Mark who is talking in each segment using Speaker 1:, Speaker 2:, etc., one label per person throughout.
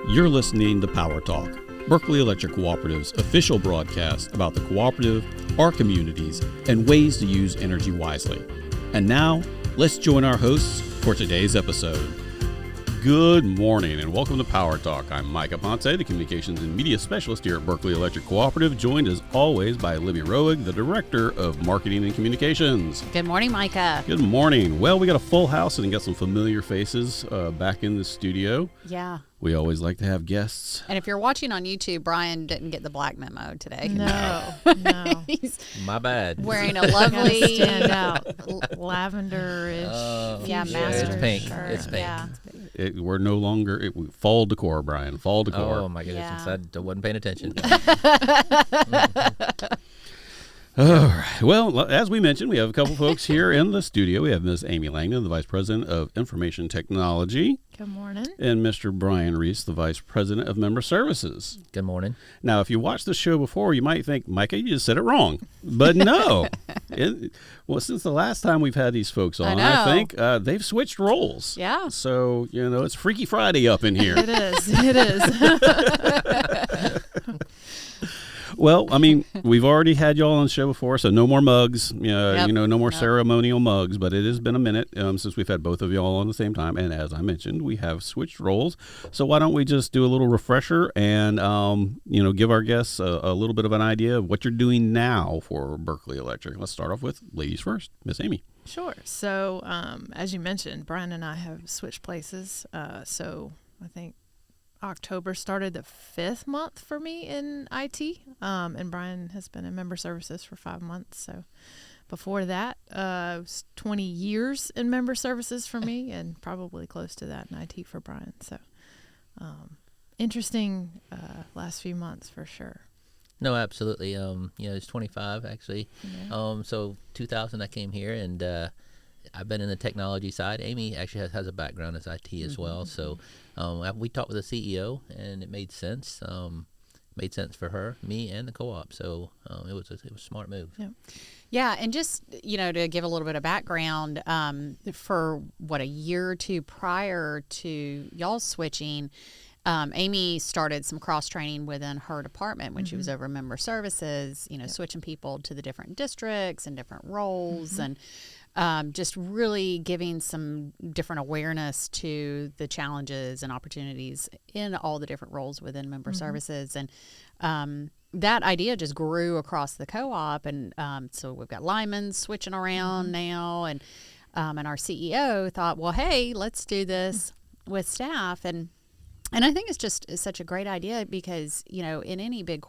Speaker 1: You're listening to Power Talk, Berkeley Electric Cooperative's official broadcast about the cooperative, our communities, and ways to use energy wisely. And now, let's join our hosts for today's episode. Good morning and welcome to Power Talk. I'm Micah Ponce, the Communications and Media Specialist here at Berkeley Electric Cooperative, joined as always by Libby Roig, the Director of Marketing and Communications.
Speaker 2: Good morning, Micah.
Speaker 1: Good morning. Well, we got a full house and got some familiar faces back in the studio.
Speaker 2: Yeah.
Speaker 1: We always like to have guests.
Speaker 2: And if you're watching on YouTube, Bryan didn't get the black memo today.
Speaker 3: No.
Speaker 2: He's
Speaker 4: my bad.
Speaker 2: wearing a lovely
Speaker 3: lavender-ish.
Speaker 2: master
Speaker 4: it's pink.
Speaker 2: shirt.
Speaker 4: It's pink.
Speaker 2: Yeah.
Speaker 1: We're no longer fall decor, Bryan. Fall decor.
Speaker 4: Oh my goodness!
Speaker 2: Yeah.
Speaker 4: I wasn't paying attention.
Speaker 1: All right. Well, as we mentioned, we have a couple folks here in the studio. We have Ms. Amy Langdon, the Vice President of Information Technology.
Speaker 3: Good morning.
Speaker 1: And Mr. Bryan Reece, the Vice President of Member Services.
Speaker 4: Good morning.
Speaker 1: Now, if you watched the show before, you might think, Micah, you just said it wrong. But no. Since the last time we've had these folks on, I think they've switched roles.
Speaker 2: Yeah.
Speaker 1: So, it's Freaky Friday up in here.
Speaker 3: It is.
Speaker 1: Well, I mean, we've already had y'all on the show before, so no more mugs, no more ceremonial mugs, but it has been a minute since we've had both of y'all on the same time. And as I mentioned, we have switched roles. So why don't we just do a little refresher and, give our guests a little bit of an idea of what you're doing now for Berkeley Electric. Let's start off with ladies first. Miss Amy.
Speaker 3: Sure. So, as you mentioned, Bryan and I have switched places. So I think October started the 5th month for me in IT, and Bryan has been in member services for 5 months. So before that, it was 20 years in member services for me, and probably close to that in IT for Bryan. So interesting last few months for sure.
Speaker 4: No, absolutely. It's 25 actually. Yeah. So 2000 I came here, and I've been in the technology side. Amy actually has a background as IT as well. So we talked with the CEO, and it made sense. Made sense for her, me, and the co-op. So it was a smart move.
Speaker 3: Yeah.
Speaker 2: Yeah, and just, to give a little bit of background, for a year or two prior to y'all switching, Amy started some cross-training within her department when she was over member services, switching people to the different districts and different roles and just really giving some different awareness to the challenges and opportunities in all the different roles within member services. And that idea just grew across the co-op. And so we've got linemen switching around now. And our CEO thought, well, hey, let's do this with staff. And I think it's just such a great idea because, in any big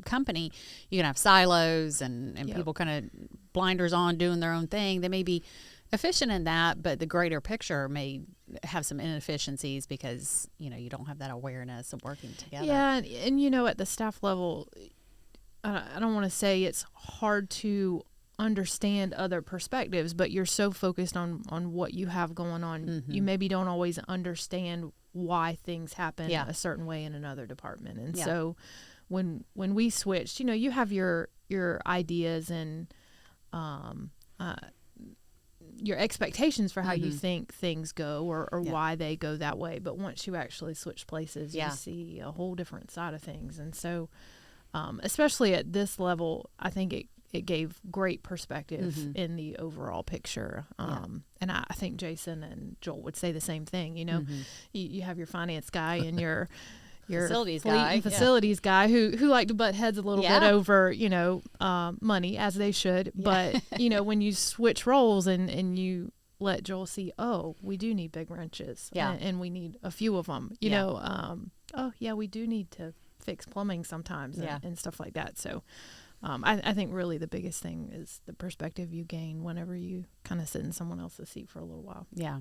Speaker 2: company, you can have silos and people kind of blinders on doing their own thing. They may be efficient in that, but the greater picture may have some inefficiencies because, you don't have that awareness of working together.
Speaker 3: Yeah, and at the staff level, I don't want to say it's hard to understand other perspectives, but you're so focused on what you have going on. You maybe don't always understand why things happen a certain way in another department. And so when we switched, you have your ideas and your expectations for how you think things go or why they go that way. But once you actually switch places, you see a whole different side of things. And so especially at this level, I think it gave great perspective in the overall picture. And I think Jason and Joel would say the same thing. You have your finance guy and your
Speaker 2: facilities
Speaker 3: guy who like to butt heads a little bit over, money, as they should. But, when you switch roles and you let Joel see, we do need big wrenches and we need a few of them, we do need to fix plumbing sometimes and stuff like that. So I think really the biggest thing is the perspective you gain whenever you kind of sit in someone else's seat for a little while.
Speaker 2: Yeah.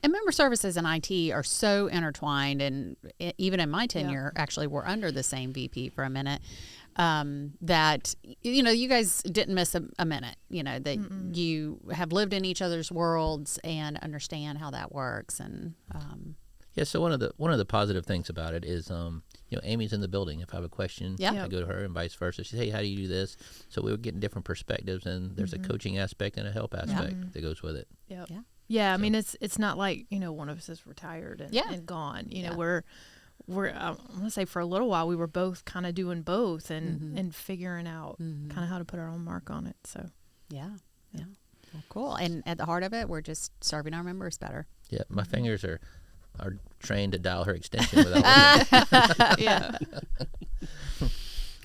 Speaker 2: And member services and IT are so intertwined. And even in my tenure, actually, we're under the same VP for a minute, that, you guys didn't miss a minute, that you have lived in each other's worlds and understand how that works. And
Speaker 4: so one of the positive things about it is Amy's in the building. If I have a question, I go to her and vice versa. She says, hey, how do you do this? So we were getting different perspectives, and there's a coaching aspect and a help aspect that goes with it.
Speaker 3: Yeah, I mean, it's not like, one of us is retired and gone. we're I'm gonna say for a little while we were both kind of doing both and figuring out kind of how to put our own mark on it. So
Speaker 2: yeah. Well, cool. And at the heart of it, we're just serving our members better.
Speaker 4: Yeah, my fingers are trained to dial her extension without looking.
Speaker 3: yeah.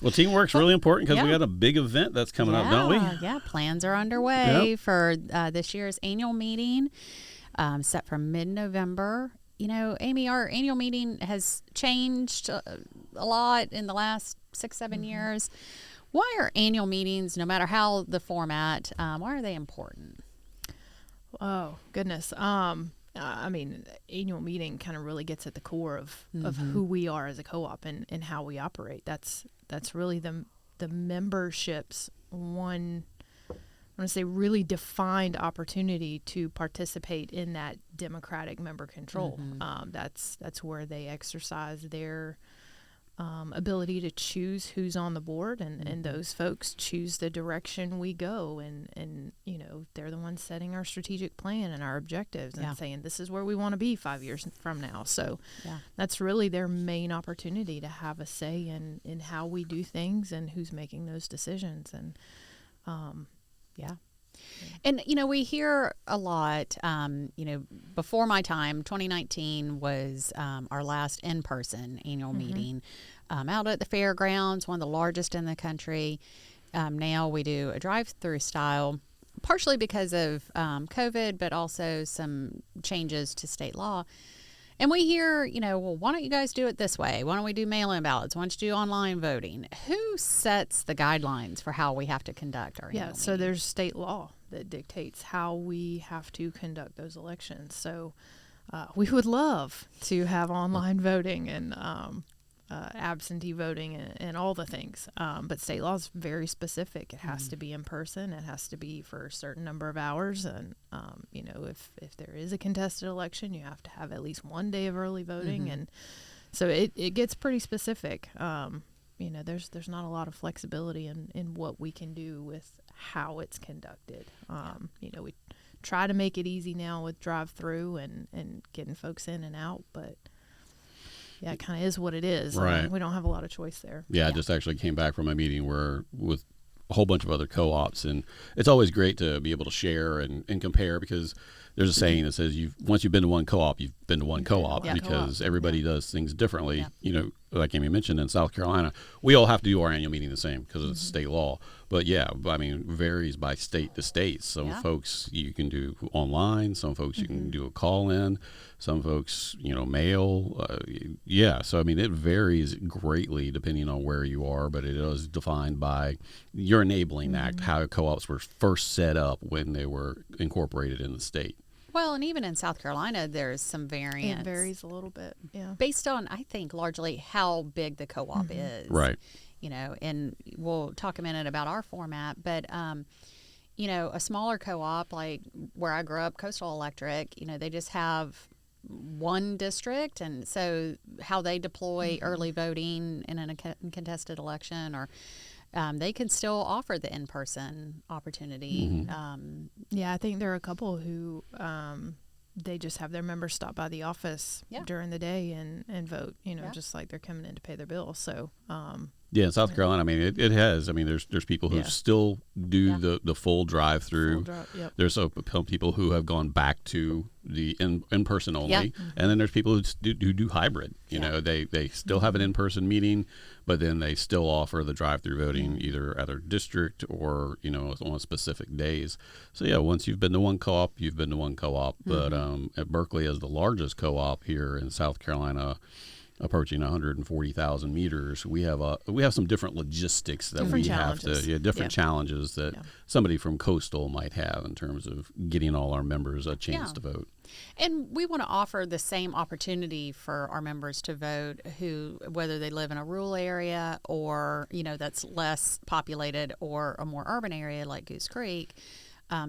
Speaker 1: Well, teamwork's really important because we got a big event that's coming up, don't we?
Speaker 2: Yeah, plans are underway for this year's annual meeting, set for mid-November. You know, Amy, our annual meeting has changed a lot in the last 6-7 years. Why are annual meetings, no matter how the format, why are they important?
Speaker 3: Oh, goodness. I mean, annual meeting kind of really gets at the core of who we are as a co-op and how we operate. That's really the membership's one, I want to say, really defined opportunity to participate in that democratic member control. That's where they exercise their ability to choose who's on the board, and those folks choose the direction we go, and you know, they're the ones setting our strategic plan and our objectives and saying this is where we want to be 5 years from now. So that's really their main opportunity to have a say in how we do things and who's making those decisions. And
Speaker 2: and, you know, we hear a lot, you know, before my time, 2019 was our last in-person annual meeting out at the fairgrounds, one of the largest in the country. Now we do a drive-through style, partially because of COVID, but also some changes to state law. And we hear, you know, well, why don't you guys do it this way? Why don't we do mail-in ballots? Why don't you do online voting? Who sets the guidelines for how we have to conduct our annual
Speaker 3: so
Speaker 2: meeting?
Speaker 3: there's state law that dictates how we have to conduct those elections. So we would love to have online voting and absentee voting and all the things. But state law is very specific. It has to be in person. It has to be for a certain number of hours. And, you know, if there is a contested election, you have to have at least 1 day of early voting. And so it gets pretty specific. You know, there's not a lot of flexibility in what we can do with how it's conducted. You know, we try to make it easy now with drive-through and getting folks in and out, but it kind of is what it is.
Speaker 1: Right.
Speaker 3: We don't have a lot of choice there.
Speaker 1: I just actually came back from a meeting with a whole bunch of other co-ops, and it's always great to be able to share and compare, because there's a saying that says once you've been to one co-op, you've been to one co-op, because everybody does things differently. You know, like Amy mentioned, in South Carolina, we all have to do our annual meeting the same because it's state law. But I mean, varies by state to state. Some folks you can do online. Some folks you can do a call-in. Some folks, you know, mail. So I mean, it varies greatly depending on where you are. But it is defined by your enabling act, how co-ops were first set up when they were incorporated in the state.
Speaker 2: Well, and even in South Carolina, there's some variance.
Speaker 3: It varies a little bit,
Speaker 2: based on, I think, largely how big the co-op is.
Speaker 1: Right.
Speaker 2: You know, and we'll talk a minute about our format, but, you know, a smaller co-op, like where I grew up, Coastal Electric, you know, they just have one district, and so how they deploy early voting in a contested election, or they can still offer the in-person opportunity.
Speaker 3: I think there are a couple who they just have their members stop by the office during the day and vote, you know, just like they're coming in to pay their bill. So
Speaker 1: in South Carolina, I mean, it has. I mean, there's people who still do the full drive-through. There's some people who have gone back to the in-person only, and then there's people who do hybrid. You know, they still have an in-person meeting, but then they still offer the drive-through voting either at their district or, you know, on specific days. So once you've been to one co-op, you've been to one co-op. But at Berkeley, as the largest co-op here in South Carolina, approaching 140,000 meters, we have some different logistics that we have to challenges that somebody from Coastal might have in terms of getting all our members a chance to vote.
Speaker 2: And we want to offer the same opportunity for our members to vote, whether they live in a rural area or, you know, that's less populated, or a more urban area like Goose Creek.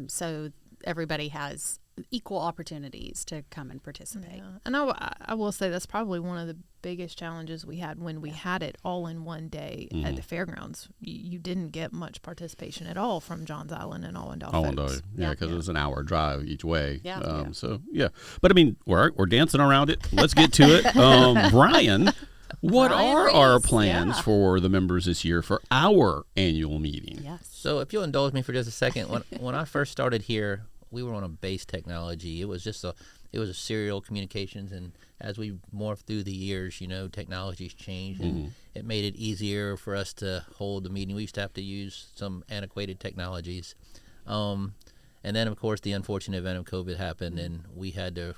Speaker 2: So everybody has equal opportunities to come and participate.
Speaker 3: And I will say that's probably one of the biggest challenges we had when we had it all in one day at the fairgrounds. You didn't get much participation at all from Johns Island and Allendale folks.
Speaker 1: Yeah, because it was an hour drive each way.
Speaker 2: Yeah.
Speaker 1: So, yeah. But, I mean, we're dancing around it. Let's get to it. Brian, what are our
Speaker 2: Reece,
Speaker 1: plans for the members this year for our annual meeting?
Speaker 2: Yes.
Speaker 4: So if you'll indulge me for just a second, when I first started here, we were on a base technology. It was a serial communications, and as we morphed through the years, technology's changed, and it made it easier for us to hold the meeting. We used to have to use some antiquated technologies, and then of course the unfortunate event of COVID happened, and we had to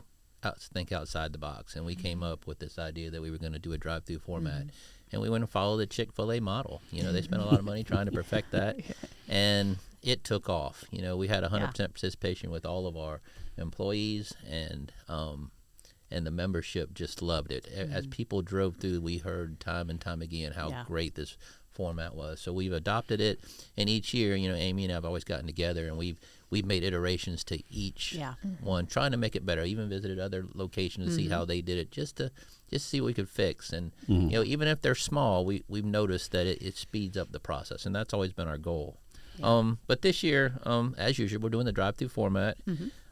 Speaker 4: think outside the box, and we came up with this idea that we were going to do a drive-through format. And we went and followed the Chick-fil-A model. They spent a lot of money trying to perfect that, and it took off. We had 100% participation with all of our employees, and the membership just loved it. As people drove through, we heard time and time again how great this format was. So we've adopted it, and each year, Amy and I have always gotten together, and we've made iterations to each one, trying to make it better. I even visited other locations to see how they did it, just to see what we could fix. And even if they're small, we've noticed that it speeds up the process, and that's always been our goal. But this year, as usual, we're doing the drive-through format.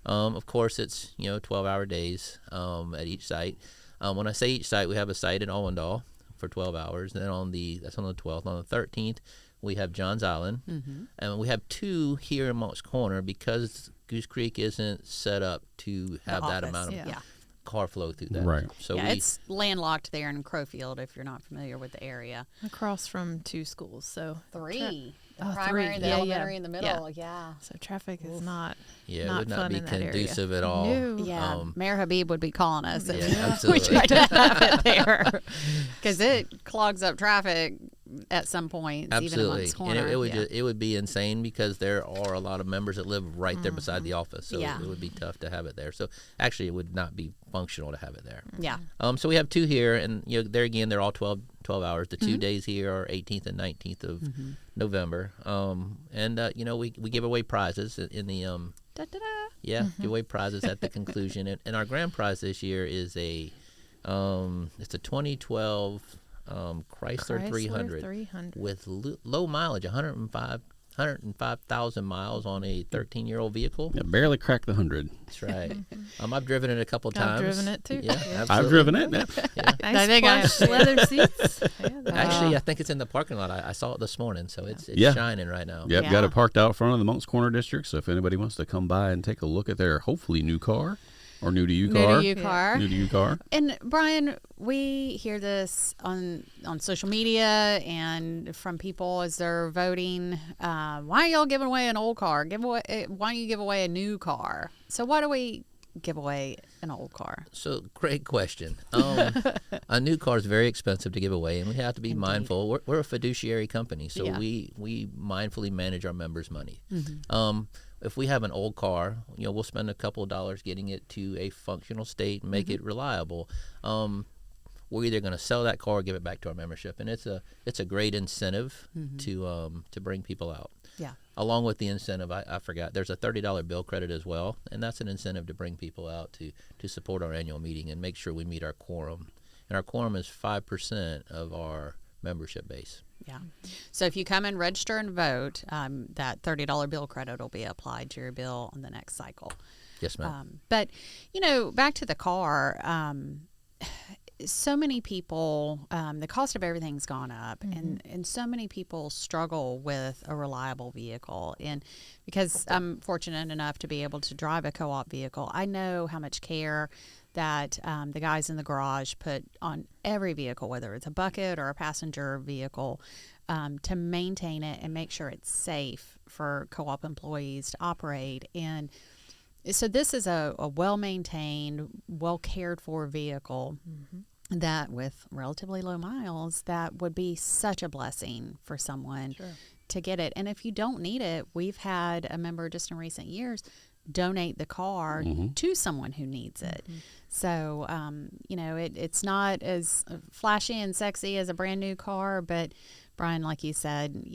Speaker 4: Of course, it's 12-hour days at each site. When I say each site, we have a site in Allendale for 12 hours. Then that's on the 12th. On the 13th, we have Johns Island, and we have two here in Moncks Corner because Goose Creek isn't set up to have that amount of car flow through that.
Speaker 1: Right.
Speaker 4: So
Speaker 2: it's landlocked there in Crowfield if you're not familiar with the area.
Speaker 3: Across from two schools, so
Speaker 2: Three. The
Speaker 3: Oh,
Speaker 2: primary,
Speaker 3: three.
Speaker 2: the
Speaker 3: Yeah,
Speaker 2: elementary,
Speaker 3: yeah.
Speaker 2: in the middle. Yeah.
Speaker 3: So traffic is not
Speaker 4: it
Speaker 3: not
Speaker 4: would not
Speaker 3: fun
Speaker 4: be
Speaker 3: in that area.
Speaker 4: conducive at all.
Speaker 3: No.
Speaker 2: Yeah. Mayor Habib would be calling us if we
Speaker 4: absolutely.
Speaker 2: tried to have it there because it clogs up traffic at some points, even in
Speaker 4: Absolutely,
Speaker 2: Moncks Corner.
Speaker 4: and it would be insane because there are a lot of members that live right there beside the office, so it would be tough to have it there. So actually, it would not be functional to have it there.
Speaker 2: Yeah.
Speaker 4: So we have two here, and there again, they're all 12 hours. The 2 days here are 18th and 19th of November. We give away prizes in the give away prizes at the conclusion, and our grand prize this year is it's a 2012 Chrysler 300 with low mileage, 105,000 miles on a 13-year-old vehicle.
Speaker 1: Yeah, barely cracked the 100.
Speaker 4: That's right. I've driven it a couple times.
Speaker 3: I've driven it too.
Speaker 4: Yeah, absolutely.
Speaker 1: I've driven it.
Speaker 4: Yeah.
Speaker 3: Nice plush leather seats.
Speaker 4: Actually, I think it's in the parking lot. I saw it this morning, so it's shining right now.
Speaker 1: Yep, got it parked out front of the Moncks Corner District. So if anybody wants to come by and take a look at their hopefully new car or new to you car. New to you car.
Speaker 2: And Brian, we hear this on social media and from people as they're voting. Why are y'all giving away an old car? Why don't you give away a new car? So why do we give away an old car?
Speaker 4: So great question. A new car is very expensive to give away, and we have to be mindful. We're a fiduciary company, so we mindfully manage our members' money. If we have an old car, we'll spend a couple of dollars getting it to a functional state and make it reliable. We're either going to sell that car or give it back to our membership, and it's a great incentive to bring people out.
Speaker 2: Yeah.
Speaker 4: Along with the incentive, I forgot, there's a $30 bill credit as well, and that's an incentive to bring people out to support our annual meeting and make sure we meet our quorum. And our quorum is 5% of our membership base.
Speaker 2: Yeah. So if you come and register and vote, that $30 bill credit will be applied to your bill on the next cycle.
Speaker 4: Yes, ma'am.
Speaker 2: But, back to the car, so many people, the cost of everything's gone up, and so many people struggle with a reliable vehicle. And because I'm fortunate enough to be able to drive a co-op vehicle, I know how much care that the guys in the garage put on every vehicle, whether it's a bucket or a passenger vehicle, to maintain it and make sure it's safe for co-op employees to operate. And so this is a well-maintained, well-cared-for vehicle that with relatively low miles, that would be such a blessing for someone to get it. And if you don't need it, we've had a member just in recent years donate the car to someone who needs it. So, it's not as flashy and sexy as a brand new car, but Brian, like you said,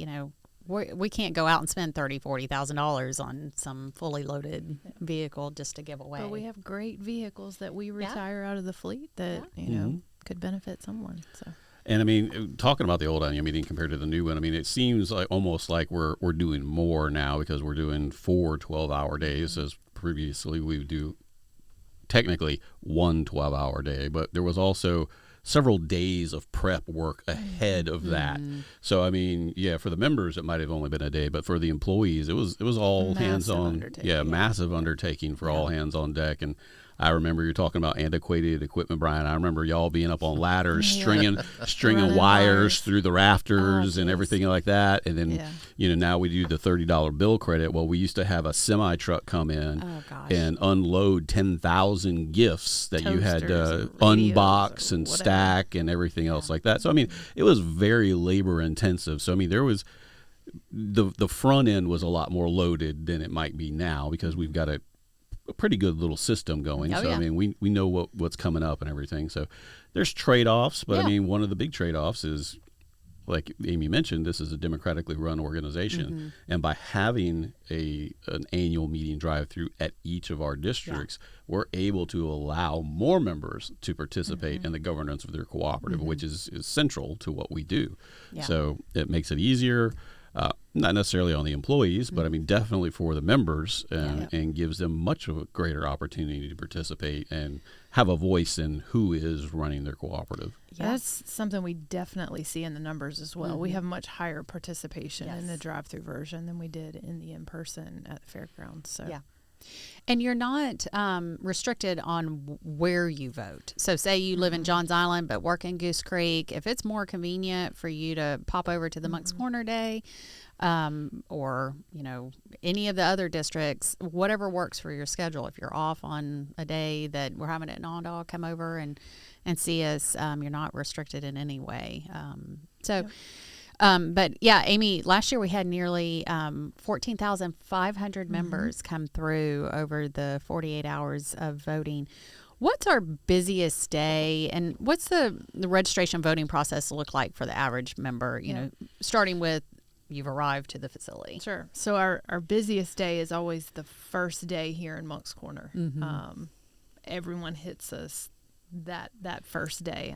Speaker 2: we can't go out and spend $30,000-$40,000 on some fully loaded vehicle just to give away.
Speaker 3: But we have great vehicles that we retire out of the fleet that, could benefit someone. So.
Speaker 1: And I mean, talking about the old annual meeting compared to the new one, I mean, it seems like almost like we're doing more now because we're doing 4 12-hour days, as previously we would do technically 1 12-hour day, but there was also several days of prep work ahead of that. So I mean, yeah, for the members it might have only been a day, but for the employees it was all hands on. Massive undertaking for all hands on deck. And I remember you talking about antiquated equipment, Bryan. I remember y'all being up on ladders, stringing wires through the rafters and everything like that. And then, now we do the $30 bill credit. Well, we used to have a semi truck come in and unload 10,000 gifts that you had to unbox and stack and everything else like that. So, I mean, it was very labor intensive. So, I mean, there was the front end was a lot more loaded than it might be now because we've got a pretty good little system going. I mean, we know what's coming up and everything. So there's trade-offs, but I mean, one of the big trade-offs is, like Amy mentioned, this is a democratically run organization. And by having an annual meeting drive-through at each of our districts, we're able to allow more members to participate in the governance of their cooperative, which is central to what we do. So it makes it easier. Not necessarily on the employees, but I mean definitely for the members, and gives them much of a greater opportunity to participate and have a voice in who is running their cooperative.
Speaker 3: That's something we definitely see in the numbers as well. We have much higher participation in the drive-through version than we did in the in-person at the fairgrounds. So. Yeah.
Speaker 2: And you're not restricted on where you vote. So say you live in Johns Island but work in Goose Creek. If it's more convenient for you to pop over to the Moncks Corner Day or, any of the other districts, whatever works for your schedule. If you're off on a day that we're having it in Onondaga, come over and see us. You're not restricted in any way. But yeah, Amy, last year we had nearly 14,500 members come through over the 48 hours of voting. What's our busiest day, and what's the registration voting process look like for the average member, starting with you've arrived to the facility?
Speaker 3: Sure. So our busiest day is always the first day here in Moncks Corner. Everyone hits us that first day.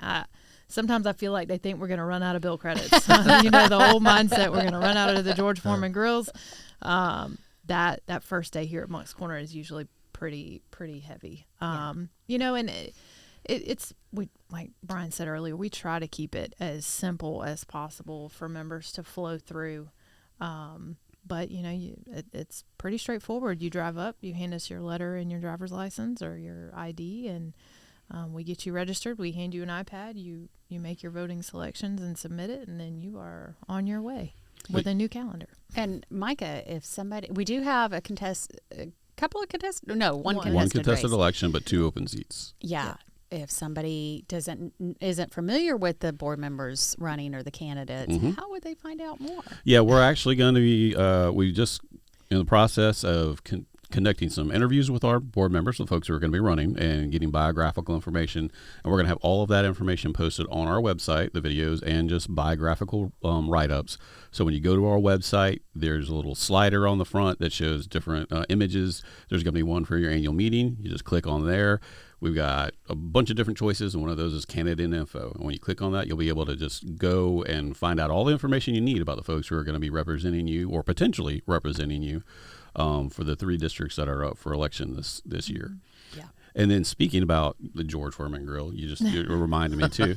Speaker 3: Sometimes I feel like they think we're going to run out of bill credits. The old mindset, we're going to run out of the George Foreman grills. That first day here at Moncks Corner is usually pretty heavy. And it's like Bryan said earlier, we try to keep it as simple as possible for members to flow through. But it's pretty straightforward. You drive up, you hand us your letter and your driver's license or your ID, and we get you registered. We hand you an iPad. You make your voting selections and submit it, and then you are on your way with a new calendar.
Speaker 2: And Micah, if somebody, we do have one contested
Speaker 1: election, but 2 open seats.
Speaker 2: Yeah. If somebody isn't familiar with the board members running or the candidates, how would they find out more? Yeah, we're actually going to be we just in the process of conducting some interviews with our board members, the folks who are going to be running, and getting biographical information. And we're going to have all of that information posted on our website, the videos and just biographical write-ups. So when you go to our website, there's a little slider on the front that shows different images. There's going to be one for your annual meeting. You just click on there. We've got a bunch of different choices, and one of those is candidate info. And when you click on that, you'll be able to just go and find out all the information you need about the folks who are going to be representing you or potentially representing you for the 3 districts that are up for election this year. Yeah.
Speaker 1: And then speaking about the George Foreman grill, you reminded me too.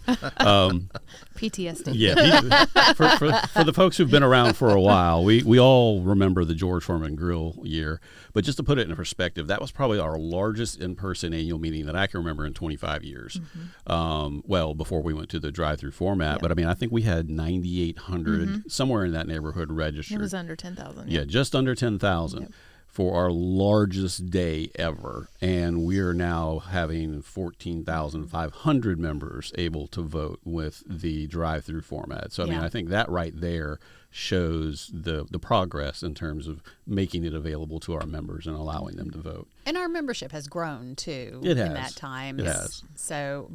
Speaker 3: PTSD.
Speaker 1: Yeah. For the folks who've been around for a while, we all remember the George Foreman grill year. But just to put it in perspective, that was probably our largest in-person annual meeting that I can remember in 25 years. Well, before we went to the drive-through format. Yep. But I mean, I think we had 9,800, somewhere in that neighborhood registered.
Speaker 3: It was under 10,000.
Speaker 1: Yeah, just under 10,000. Yep. For our largest day ever, and we are now having 14,500 members able to vote with the drive-through format. So I mean, I think that right there shows the progress in terms of making it available to our members and allowing them to vote.
Speaker 2: And our membership has grown too
Speaker 1: in
Speaker 2: that time.
Speaker 1: It has.
Speaker 2: So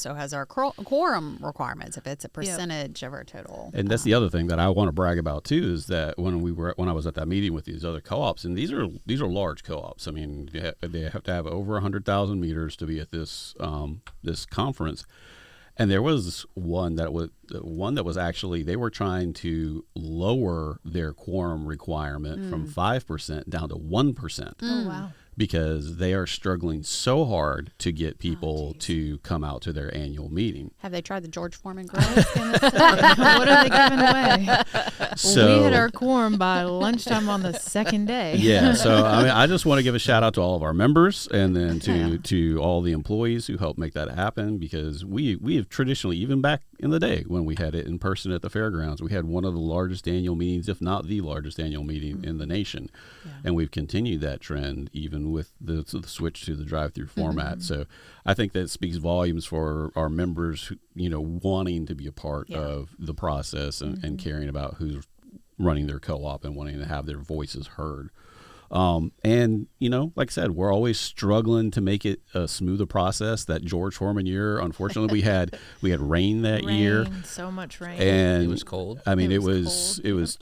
Speaker 2: has our quorum requirements if it's a percentage of our total.
Speaker 1: And that's the other thing that I want to brag about too is that when I was at that meeting with these other co-ops, and these are large co-ops. I mean, they have to have over 100,000 meters to be at this conference. And there was one that was actually, they were trying to lower their quorum requirement from 5% down to 1%.
Speaker 3: Oh, wow.
Speaker 1: Because they are struggling so hard to get people to come out to their annual meeting.
Speaker 2: Have they tried the George Foreman grill?
Speaker 3: What are they giving away?
Speaker 1: So,
Speaker 3: we hit our quorum by lunchtime on the second day.
Speaker 1: Yeah, so I just want to give a shout out to all of our members, and then to all the employees who helped make that happen, because we have traditionally, even back in the day when we had it in person at the fairgrounds, we had one of the largest annual meetings, if not the largest annual meeting in the nation. Yeah. And we've continued that trend even with the switch to the drive-through format. So I think that speaks volumes for our members, wanting to be a part of the process and caring about who's running their co-op and wanting to have their voices heard. And like I said, we're always struggling to make it a smoother process. That George Foreman year, unfortunately, we had rain that year.
Speaker 3: So much rain,
Speaker 1: and
Speaker 4: it was cold.
Speaker 1: I mean, it was it was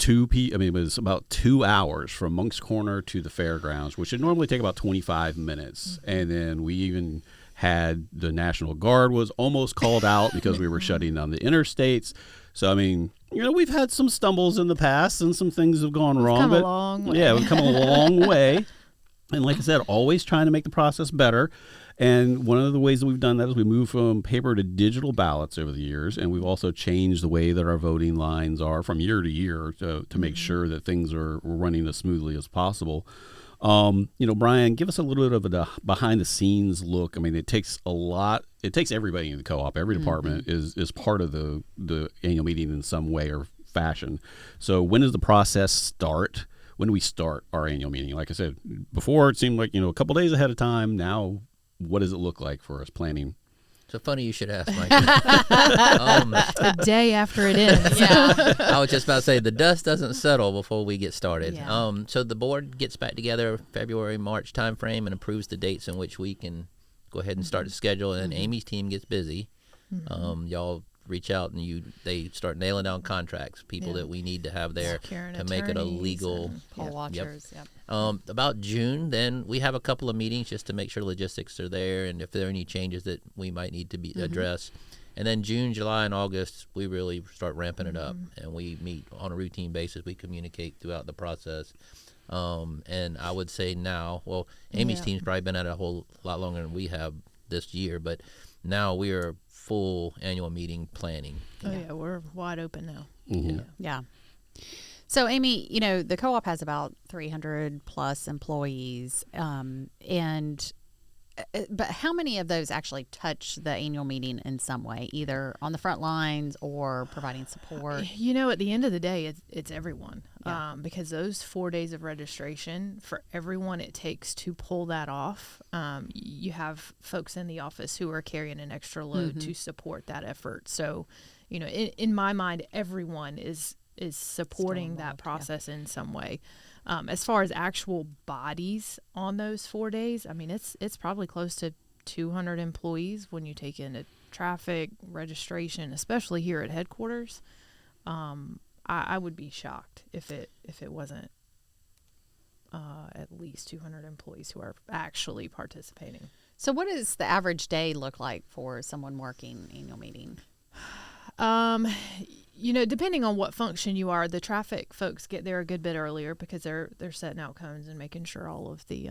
Speaker 1: about 2 hours from Monk's Corner to the fairgrounds, which would normally take about 25 minutes. And then we even had the National Guard was almost called out because we were shutting down the interstates. So I mean, we've had some stumbles in the past and some things have gone wrong.
Speaker 3: Come a long way.
Speaker 1: Yeah, we've come a long way. And like I said, always trying to make the process better. And one of the ways that we've done that is we moved from paper to digital ballots over the years. And we've also changed the way that our voting lines are from year to year to make sure that things are running as smoothly as possible. Bryan, give us a little bit of a behind the scenes look. I mean, it takes a lot. It takes everybody in the co-op. Every department is part of the annual meeting in some way or fashion. So when does the process start? When do we start our annual meeting? Like I said before, it seemed like, a couple days ahead of time. Now, what does it look like for us planning?
Speaker 4: So funny you should ask, Mike.
Speaker 3: The day after it ends.
Speaker 2: Yeah.
Speaker 4: I was just about to say, the dust doesn't settle before we get started.
Speaker 2: Yeah.
Speaker 4: So the board gets back together February, March timeframe and approves the dates in which we can go ahead and start the schedule. And Amy's team gets busy. Y'all reach out and they start nailing down contracts, people that we need to have there to make it a legal
Speaker 2: poll watchers. Yep.
Speaker 4: About June, then we have a couple of meetings just to make sure logistics are there and if there are any changes that we might need to be addressed. And then June, July, and August, we really start ramping it up, and we meet on a routine basis. We communicate throughout the process. And I would say now, well, Amy's team's probably been at it a whole lot longer than we have this year, but now we are full annual meeting planning.
Speaker 3: Oh yeah, we're wide open now.
Speaker 2: Yeah. So Amy, the co-op has about 300 plus employees, but how many of those actually touch the annual meeting in some way, either on the front lines or providing support?
Speaker 3: At the end of the day, it's everyone.
Speaker 2: Yeah.
Speaker 3: Because those 4 days of registration, for everyone it takes to pull that off, you have folks in the office who are carrying an extra load to support that effort. So, in my mind, everyone is supporting that process in some way. As far as actual bodies on those 4 days, I mean, it's probably close to 200 employees when you take into traffic, registration, especially here at headquarters. I would be shocked if it wasn't at least 200 employees who are actually participating.
Speaker 2: So what does the average day look like for someone working annual meeting?
Speaker 3: Depending on what function you are, the traffic folks get there a good bit earlier because they're setting out cones and making sure all of the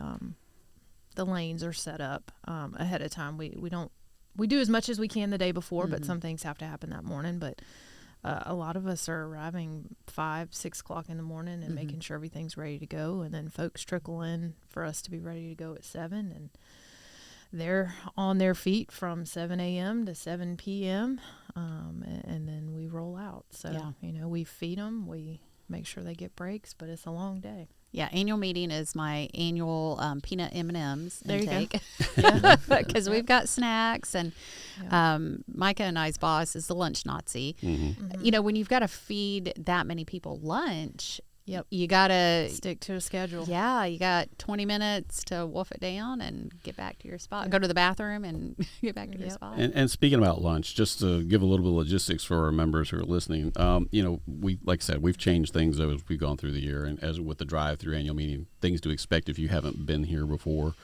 Speaker 3: lanes are set up ahead of time. We do as much as we can the day before, but some things have to happen that morning. But a lot of us are arriving 5-6 o'clock in the morning and making sure everything's ready to go, and then folks trickle in for us to be ready to go at 7, and they're on their feet from 7 a.m. to 7 p.m., and then we roll out. So, we feed them, we make sure they get breaks, but it's a long day.
Speaker 2: Yeah, annual meeting is my annual peanut M&Ms
Speaker 3: there
Speaker 2: intake.
Speaker 3: You go.
Speaker 2: Because we've got snacks, and Micah and I's boss is the lunch Nazi. When you've got to feed that many people lunch, you got to
Speaker 3: stick to a schedule.
Speaker 2: Yeah, you got 20 minutes to wolf it down and get back to your spot. Go to the bathroom and get back to your spot.
Speaker 1: And speaking about lunch, just to give a little bit of logistics for our members who are listening, we, like I said, we've changed things as we've gone through the year, and as with the drive-through annual meeting, things to expect if you haven't been here before.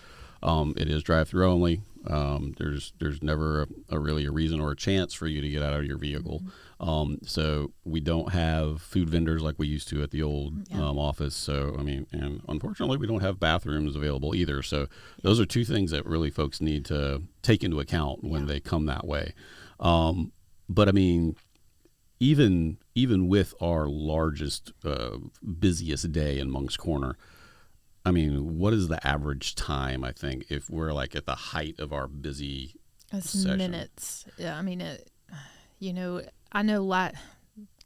Speaker 1: It is drive-through only. There's never really a reason or a chance for you to get out of your vehicle. So we don't have food vendors like we used to at the old office. So, I mean, and unfortunately, we don't have bathrooms available either. So those are two things that really folks need to take into account when they come that way. But I mean, even with our largest, busiest day in Moncks Corner, I mean, what is the average time, I think, if we're like at the height of our busy session?
Speaker 3: Minutes. Yeah, I mean, I know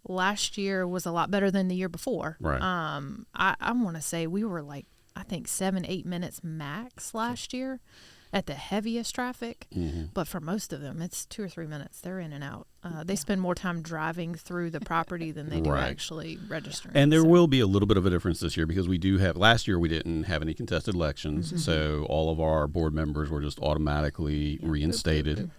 Speaker 3: last year was a lot better than the year before.
Speaker 1: Right.
Speaker 3: I want to say we were like, I think 7-8 minutes max last year at the heaviest traffic. But for most of them, it's 2 or 3 minutes. They're in and out. They spend more time driving through the property than they do actually registering.
Speaker 1: And there will be a little bit of a difference this year because we do have, last year we didn't have any contested elections. So all of our board members were just automatically reinstated.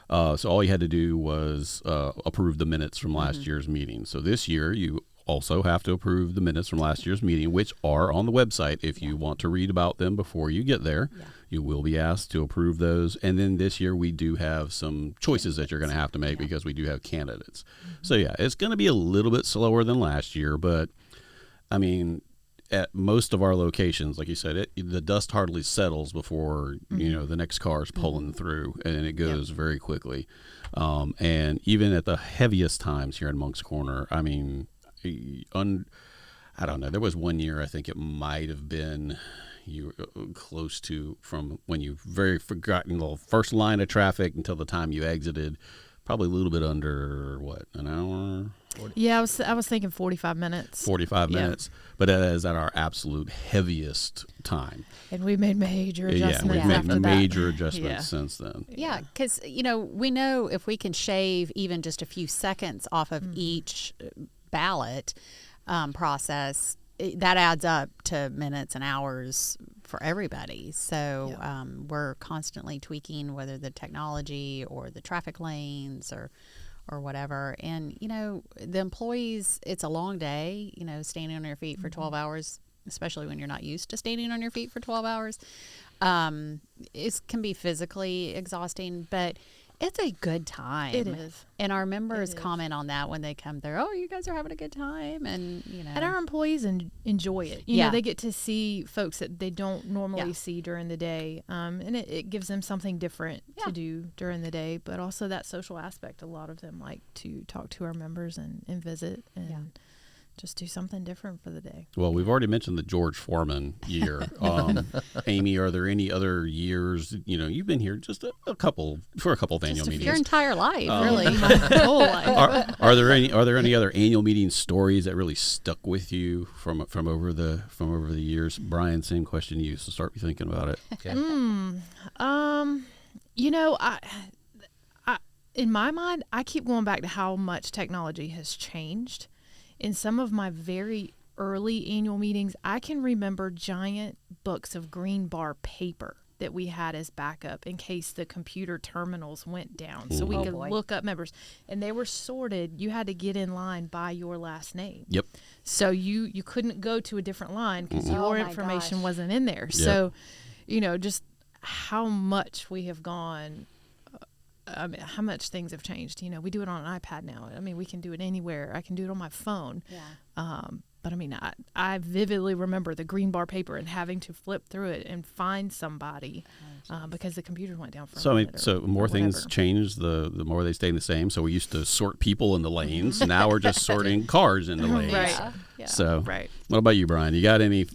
Speaker 1: So all you had to do was approve the minutes from last year's meeting. So this year you also have to approve the minutes from last year's meeting, which are on the website. If you want to read about them before you get there, you will be asked to approve those. And then this year we do have some choices that you're going to have to make because we do have candidates. So yeah, it's going to be a little bit slower than last year, but I mean, at most of our locations, like you said, the dust hardly settles before the next car is pulling through, and it goes very quickly. And even at the heaviest times here in Moncks Corner, I mean, I don't know. There was one year, I think it might have been you were close to from when you forgotten the first line of traffic until the time you exited, probably a little bit under an hour.
Speaker 3: 40? Yeah, I was thinking 45 minutes.
Speaker 1: 45 minutes, but that is at our absolute heaviest time.
Speaker 3: And we made major adjustments.
Speaker 1: Yeah, we've made major adjustments since then.
Speaker 2: Yeah, because we know if we can shave even just a few seconds off of each ballot process, that adds up to minutes and hours for everybody. So we're constantly tweaking whether the technology or the traffic lanes or whatever. And, the employees, it's a long day, standing on your feet for 12 hours, especially when you're not used to standing on your feet for 12 hours. It can be physically exhausting, but it's a good time.
Speaker 3: It is.
Speaker 2: And our members comment on that when they come there. Oh, you guys are having a good time. And,
Speaker 3: And our employees enjoy it. You know, they get to see folks that they don't normally see during the day. And it gives them something different to do during the day. But also that social aspect. A lot of them like to talk to our members and visit and just do something different for the day.
Speaker 1: Well, we've already mentioned the George Foreman year. Amy, are there any other years? You've been here just a couple of annual meetings.
Speaker 2: Your entire life, really.
Speaker 3: My whole life.
Speaker 1: Are there any other annual meeting stories that really stuck with you from over the years? Bryan, same question to you. So start thinking about it.
Speaker 4: Okay.
Speaker 3: I in my mind, I keep going back to how much technology has changed. In some of my very early annual meetings, I can remember giant books of green bar paper that we had as backup in case the computer terminals went down. So we could look up members. And they were sorted. You had to get in line by your last name.
Speaker 1: Yep.
Speaker 3: So you couldn't go to a different line because your information wasn't in there. Yep. So, just how much we have gone. I mean, how much things have changed. We do it on an iPad now. I mean, we can do it anywhere. I can do it on my phone. Yeah. But I mean, I vividly remember the green bar paper and having to flip through it and find somebody because the computer went down for a minute.
Speaker 1: So more things changed, the more they stay the same. So we used to sort people in the lanes. Now we're just sorting cars in the lanes.
Speaker 3: Right. Yeah.
Speaker 1: So what about you, Bryan? You got any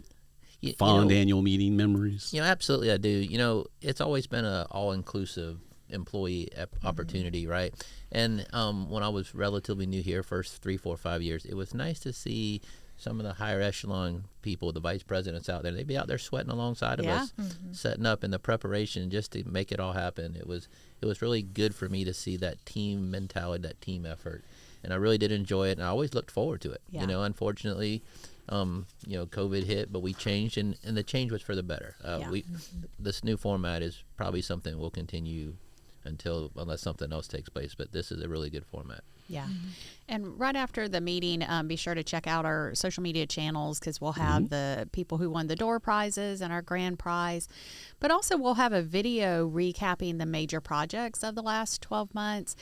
Speaker 1: fond annual meeting memories?
Speaker 4: Absolutely I do. It's always been an all-inclusive employee opportunity, right? And when I was relatively new here, first 3, 4, 5 years, it was nice to see some of the higher echelon people, the vice presidents out there. They'd be out there sweating alongside of us, setting up in the preparation just to make it all happen. It was really good for me to see that team mentality, that team effort, and I really did enjoy it. And I always looked forward to it. Unfortunately, COVID hit, but we changed, and the change was for the better. This new format is probably something we'll continue unless something else takes place. But this is a really good format.
Speaker 2: Yeah. And right after the meeting, be sure to check out our social media channels, because we'll have the people who won the door prizes and our grand prize. But also we'll have a video recapping the major projects of the last 12 months.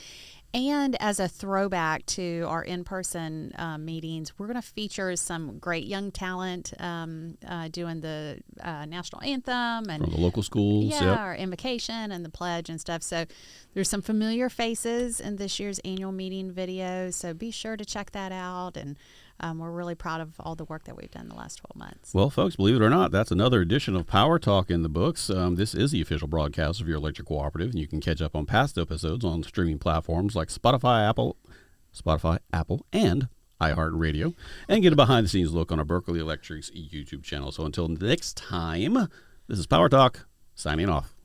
Speaker 2: And as a throwback to our in-person meetings, we're going to feature some great young talent doing the national anthem and
Speaker 1: from the local schools.
Speaker 2: our invocation and the pledge and stuff. So there's some familiar faces in this year's annual meeting video. So be sure to check that out. And we're really proud of all the work that we've done the last 12 months.
Speaker 1: Well, folks, believe it or not, that's another edition of Power Talk in the books. This is the official broadcast of your electric cooperative, and you can catch up on past episodes on streaming platforms like Spotify, Apple, and iHeartRadio, and get a behind-the-scenes look on our Berkeley Electric's YouTube channel. So until next time, this is Power Talk, signing off.